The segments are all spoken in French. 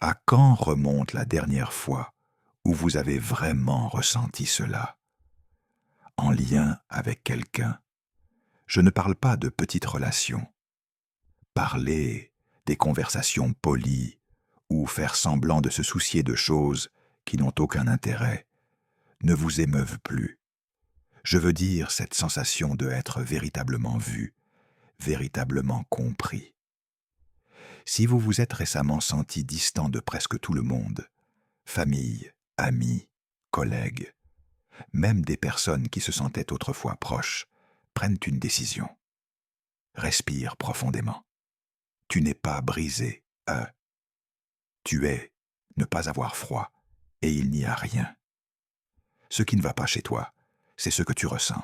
À quand remonte la dernière fois où vous avez vraiment ressenti cela, en lien avec quelqu'un? Je ne parle pas de petites relations. Parler, des conversations polies, ou faire semblant de se soucier de choses qui n'ont aucun intérêt, ne vous émeuvent plus. Je veux dire cette sensation de être véritablement vu, véritablement compris. Si vous vous êtes récemment senti distant de presque tout le monde, famille, amis, collègues, même des personnes qui se sentaient autrefois proches, prennent une décision. Respire profondément. Tu n'es pas brisé, tu es ne pas avoir froid, et il n'y a rien. Ce qui ne va pas chez toi, c'est ce que tu ressens.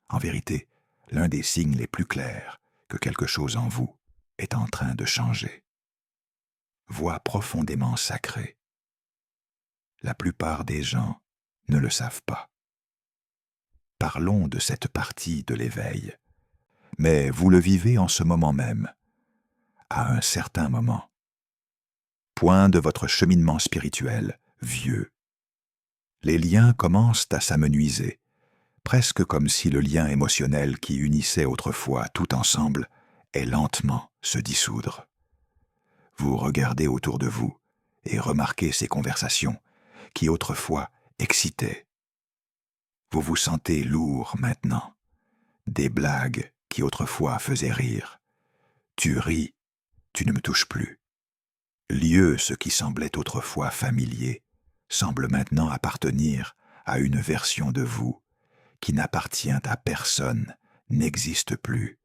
En vérité, l'un des signes les plus clairs que quelque chose en vous est en train de changer. Voix profondément sacrée. La plupart des gens ne le savent pas. Parlons de cette partie de l'éveil. Mais vous le vivez en ce moment même, à un certain moment. Point de votre cheminement spirituel, vieux. Les liens commencent à s'amenuiser, presque comme si le lien émotionnel qui unissait autrefois tout ensemble est lentement se dissoudre. Vous regardez autour de vous et remarquez ces conversations qui autrefois excitaient. Vous vous sentez lourd maintenant. Des blagues qui autrefois faisaient rire. Tu ris, tu ne me touches plus. Lieu ce qui semblait autrefois familier semble maintenant appartenir à une version de vous qui n'appartient à personne, n'existe plus.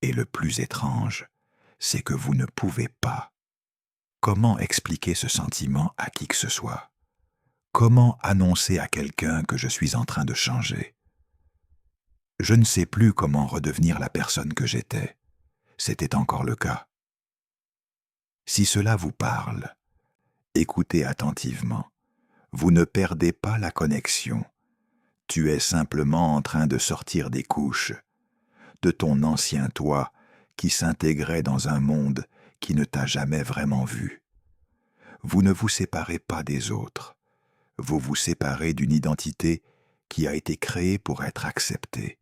Et le plus étrange, c'est que vous ne pouvez pas. Comment expliquer ce sentiment à qui que ce soit? Comment annoncer à quelqu'un que je suis en train de changer? Je ne sais plus comment redevenir la personne que j'étais. C'était encore le cas. Si cela vous parle, écoutez attentivement. Vous ne perdez pas la connexion. Tu es simplement en train de sortir des couches, de ton ancien toi qui s'intégrait dans un monde qui ne t'a jamais vraiment vu. Vous ne vous séparez pas des autres. Vous vous séparez d'une identité qui a été créée pour être acceptée.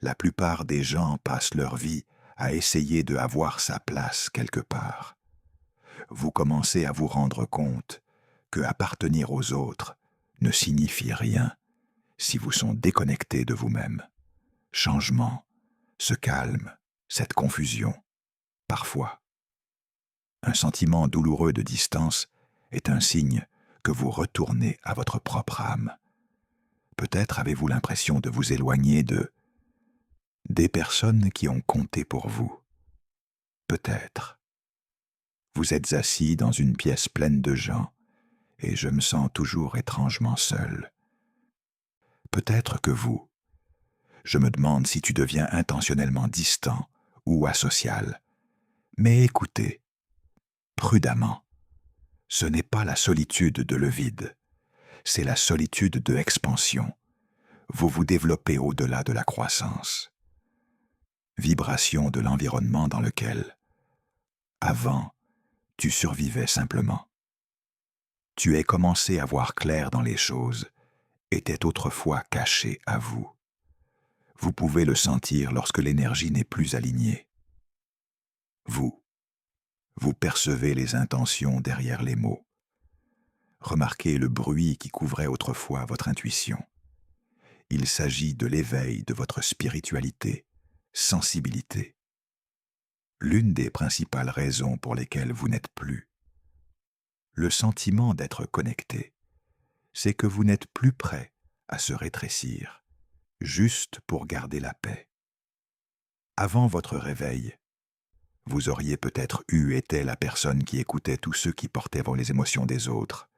La plupart des gens passent leur vie à essayer de avoir sa place quelque part. Vous commencez à vous rendre compte que appartenir aux autres ne signifie rien si vous sont déconnectés de vous-même. Changement, ce calme, cette confusion, parfois. Un sentiment douloureux de distance est un signe que vous retournez à votre propre âme. Peut-être avez-vous l'impression de vous éloigner des personnes qui ont compté pour vous. Peut-être. Vous êtes assis dans une pièce pleine de gens, et je me sens toujours étrangement seul. Peut-être que vous. Je me demande si tu deviens intentionnellement distant ou asocial. Mais écoutez, prudemment. Ce n'est pas la solitude de le vide, c'est la solitude de expansion. Vous vous développez au-delà de la croissance. Vibration de l'environnement dans lequel, avant, tu survivais simplement. Tu es commencé à voir clair dans les choses, était autrefois caché à vous. Vous pouvez le sentir lorsque l'énergie n'est plus alignée. Vous percevez les intentions derrière les mots. Remarquez le bruit qui couvrait autrefois votre intuition. Il s'agit de l'éveil de votre spiritualité, sensibilité. L'une des principales raisons pour lesquelles vous n'êtes plus. Le sentiment d'être connecté, c'est que vous n'êtes plus prêt à se rétrécir, juste pour garder la paix. Avant votre réveil, vous auriez peut-être été la personne qui écoutait tous ceux qui portaient les émotions des autres,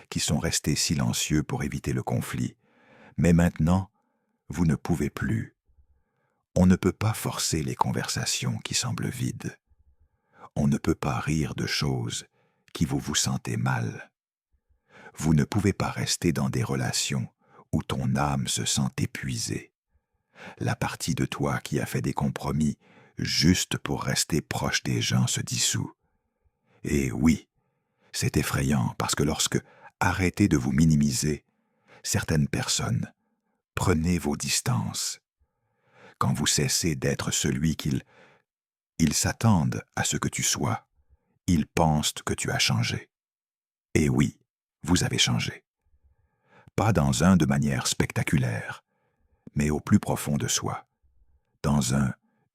qui sont restés silencieux pour éviter le conflit. Mais maintenant, vous ne pouvez plus. On ne peut pas forcer les conversations qui semblent vides. On ne peut pas rire de choses qui vous sentez mal. Vous ne pouvez pas rester dans des relations où ton âme se sent épuisée. La partie de toi qui a fait des compromis juste pour rester proche des gens se dissout. Et oui, C'est effrayant parce que lorsque arrêtez de vous minimiser, certaines personnes, prenez vos distances. Quand vous cessez d'être celui ils s'attendent à ce que tu sois. Ils pensent que tu as changé. Et oui, vous avez changé. Pas de manière spectaculaire, mais au plus profond de soi.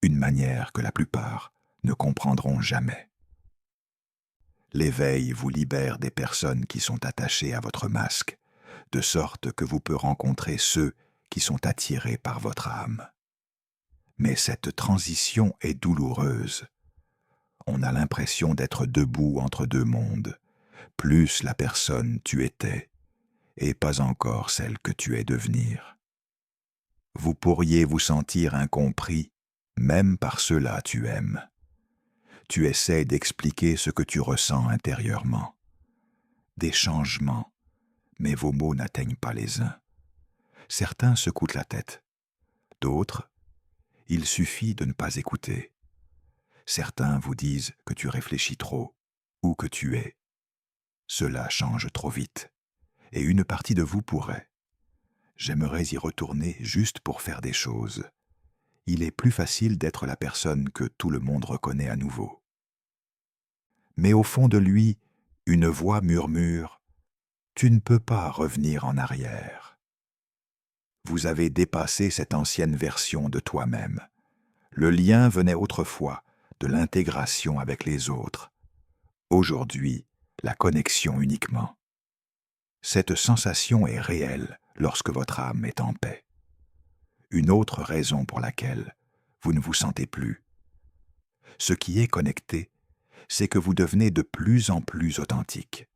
Une manière que la plupart ne comprendront jamais. L'éveil vous libère des personnes qui sont attachées à votre masque, de sorte que vous pouvez rencontrer ceux qui sont attirés par votre âme. Mais cette transition est douloureuse. On a l'impression d'être debout entre deux mondes, plus la personne tu étais, et pas encore celle que tu es devenir. Vous pourriez vous sentir incompris, même par ceux-là tu aimes. Tu essaies d'expliquer ce que tu ressens intérieurement. Des changements, mais vos mots n'atteignent pas les uns. Certains secouent la tête, d'autres, il suffit de ne pas écouter. Certains vous disent que tu réfléchis trop, ou que tu es. Cela change trop vite, et une partie de vous pourrait. J'aimerais y retourner juste pour faire des choses. Il est plus facile d'être la personne que tout le monde reconnaît à nouveau. Mais au fond de lui, une voix murmure « Tu ne peux pas revenir en arrière ». Vous avez dépassé cette ancienne version de toi-même. Le lien venait autrefois de l'intégration avec les autres. Aujourd'hui, la connexion uniquement. Cette sensation est réelle lorsque votre âme est en paix. Une autre raison pour laquelle vous ne vous sentez plus. Ce qui est connecté, c'est que vous devenez de plus en plus authentique.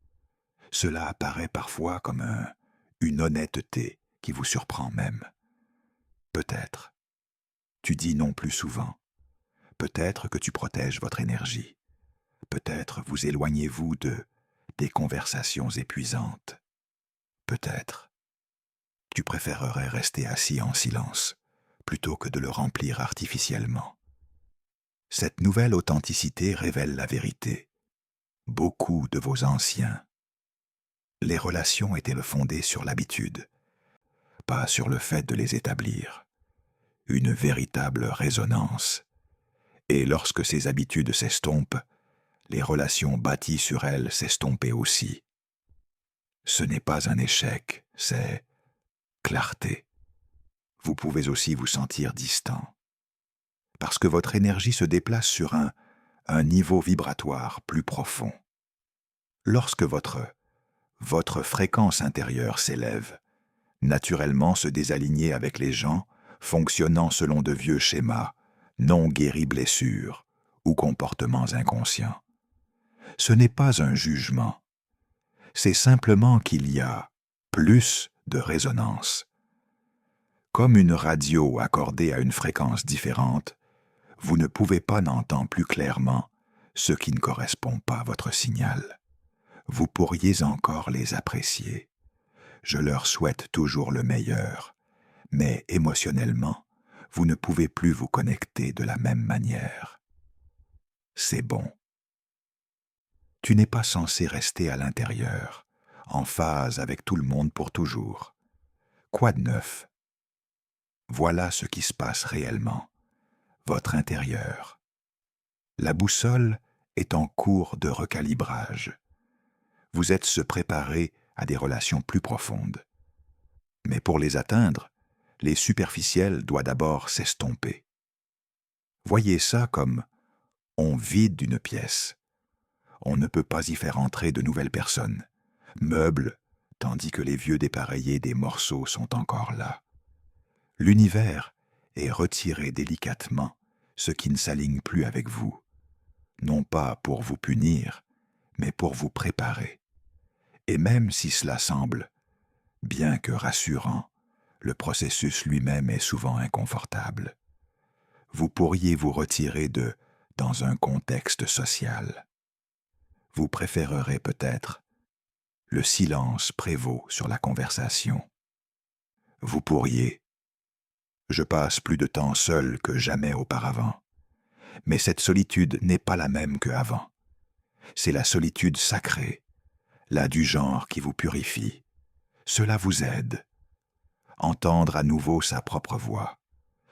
Cela apparaît parfois comme une honnêteté qui vous surprend même. Peut-être. Tu dis non plus souvent. Peut-être que tu protèges votre énergie. Peut-être vous éloignez-vous des conversations épuisantes. Peut-être. Tu préférerais rester assis en silence plutôt que de le remplir artificiellement. Cette nouvelle authenticité révèle la vérité. Beaucoup de vos anciens. Les relations étaient fondées sur l'habitude, pas sur le fait de les établir. Une véritable résonance. Et lorsque ces habitudes s'estompent, les relations bâties sur elles s'estompaient aussi. Ce n'est pas un échec, c'est clarté. Vous pouvez aussi vous sentir distant, parce que votre énergie se déplace sur un niveau vibratoire plus profond. Lorsque votre fréquence intérieure s'élève, naturellement se désaligner avec les gens fonctionnant selon de vieux schémas, non guéris blessures ou comportements inconscients. Ce n'est pas un jugement, c'est simplement qu'il y a plus de résonance. Comme une radio accordée à une fréquence différente, vous ne pouvez pas n'entendre plus clairement ce qui ne correspond pas à votre signal. Vous pourriez encore les apprécier. Je leur souhaite toujours le meilleur, mais émotionnellement, vous ne pouvez plus vous connecter de la même manière. C'est bon. Tu n'es pas censé rester à l'intérieur, en phase avec tout le monde pour toujours. Quoi de neuf? Voilà ce qui se passe réellement, votre intérieur. La boussole est en cours de recalibrage. Vous êtes se préparer à des relations plus profondes. Mais pour les atteindre, les superficiels doivent d'abord s'estomper. Voyez ça comme on vide une pièce. On ne peut pas y faire entrer de nouvelles personnes, meubles, tandis que les vieux dépareillés des morceaux sont encore là. L'univers est retiré délicatement ce qui ne s'aligne plus avec vous, non pas pour vous punir, mais pour vous préparer. Et même si cela semble, bien que rassurant, le processus lui-même est souvent inconfortable. Vous pourriez vous retirer dans un contexte social. Vous préférerez peut-être le silence prévaut sur la conversation. Vous pourriez. Je passe plus de temps seul que jamais auparavant. Mais cette solitude n'est pas la même qu'avant. C'est la solitude sacrée, là du genre qui vous purifie. Cela vous aide. Entendre à nouveau sa propre voix.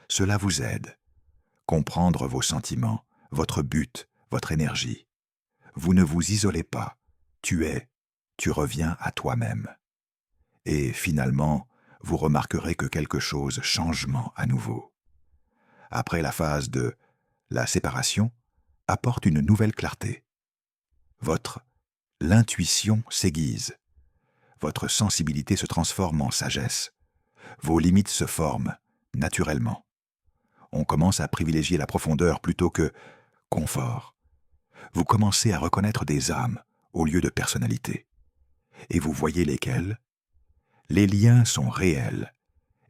Cela vous aide. Comprendre vos sentiments, votre but, votre énergie. Vous ne vous isolez pas. Tu reviens à toi-même. Et finalement, vous remarquerez que quelque chose changement à nouveau. Après la phase de la séparation, apporte une nouvelle clarté. L'intuition s'aiguise. Votre sensibilité se transforme en sagesse. Vos limites se forment, naturellement. On commence à privilégier la profondeur plutôt que confort. Vous commencez à reconnaître des âmes au lieu de personnalités. Et vous voyez lesquelles? Les liens sont réels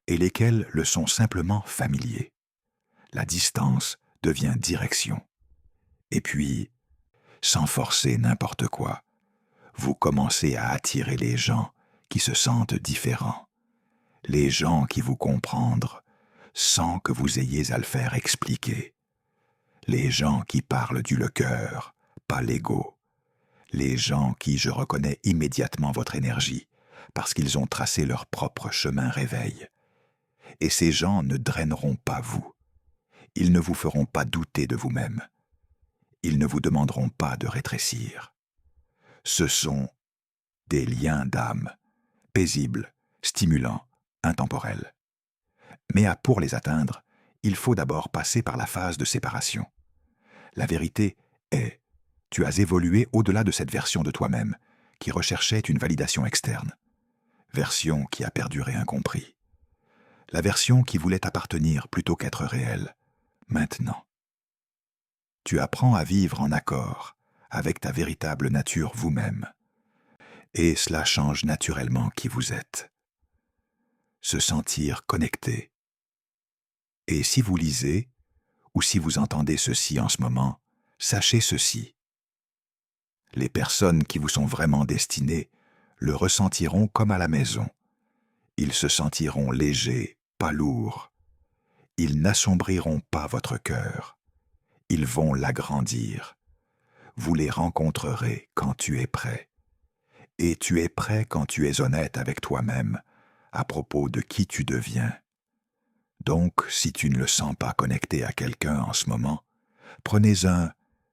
et lesquels le sont simplement familiers. La distance devient direction. Et puis, sans forcer n'importe quoi, vous commencez à attirer les gens qui se sentent différents, les gens qui vous comprennent sans que vous ayez à le faire expliquer, les gens qui parlent du le cœur, pas l'ego, les gens qui je reconnais immédiatement votre énergie parce qu'ils ont tracé leur propre chemin réveil. Et ces gens ne draineront pas vous. Ils ne vous feront pas douter de vous-même. Ils ne vous demanderont pas de rétrécir. Ce sont des liens d'âme, paisibles, stimulants, intemporels. Mais pour les atteindre, il faut d'abord passer par la phase de séparation. La vérité est, tu as évolué au-delà de cette version de toi-même qui recherchait une validation externe, version qui a perduré incompris. La version qui voulait appartenir plutôt qu'être réelle, maintenant. Tu apprends à vivre en accord avec ta véritable nature vous-même. Et cela change naturellement qui vous êtes. Se sentir connecté. Et si vous lisez, ou si vous entendez ceci en ce moment, sachez ceci. Les personnes qui vous sont vraiment destinées le ressentiront comme à la maison. Ils se sentiront légers, pas lourds. Ils n'assombriront pas votre cœur. Ils vont l'agrandir. Vous les rencontrerez quand tu es prêt. Et tu es prêt quand tu es honnête avec toi-même à propos de qui tu deviens. Donc, si tu ne le sens pas connecté à quelqu'un en ce moment, prenez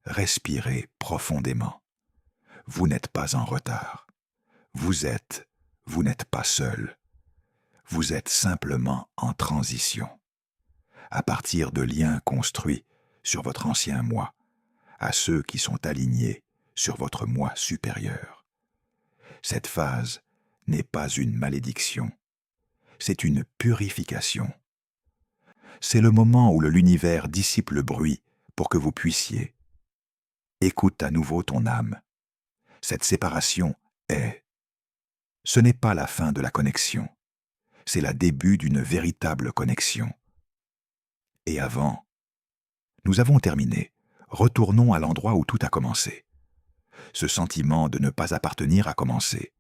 respirez profondément. Vous n'êtes pas en retard. Vous n'êtes pas seul. Vous êtes simplement en transition. À partir de liens construits sur votre ancien moi, à ceux qui sont alignés sur votre moi supérieur. Cette phase n'est pas une malédiction, c'est une purification. C'est le moment où l'univers dissipe le bruit pour que vous puissiez. Écoute à nouveau ton âme. Cette séparation est. Ce n'est pas la fin de la connexion, c'est le début d'une véritable connexion. Et avant, nous avons terminé. Retournons à l'endroit où tout a commencé. Ce sentiment de ne pas appartenir a commencé.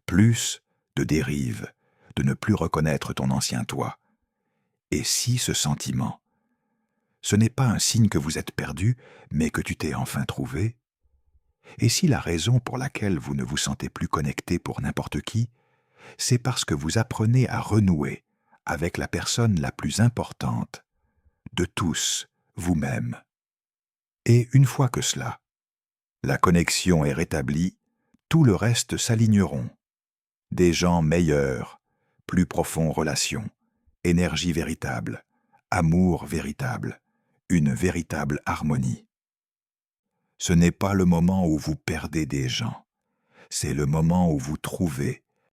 Plus de dérive, de ne plus reconnaître ton ancien toi. Et si ce sentiment, ce n'est pas un signe que vous êtes perdu, mais que tu t'es enfin trouvé? Et si la raison pour laquelle vous ne vous sentez plus connecté pour n'importe qui, c'est parce que vous apprenez à renouer avec la personne la plus importante de tous, vous-même. Et une fois que la connexion est rétablie, tout le reste s'aligneront. Des gens meilleurs, plus profonds relations, énergie véritable, amour véritable, une véritable harmonie. Ce n'est pas le moment où vous perdez des gens, c'est le moment où vous trouvez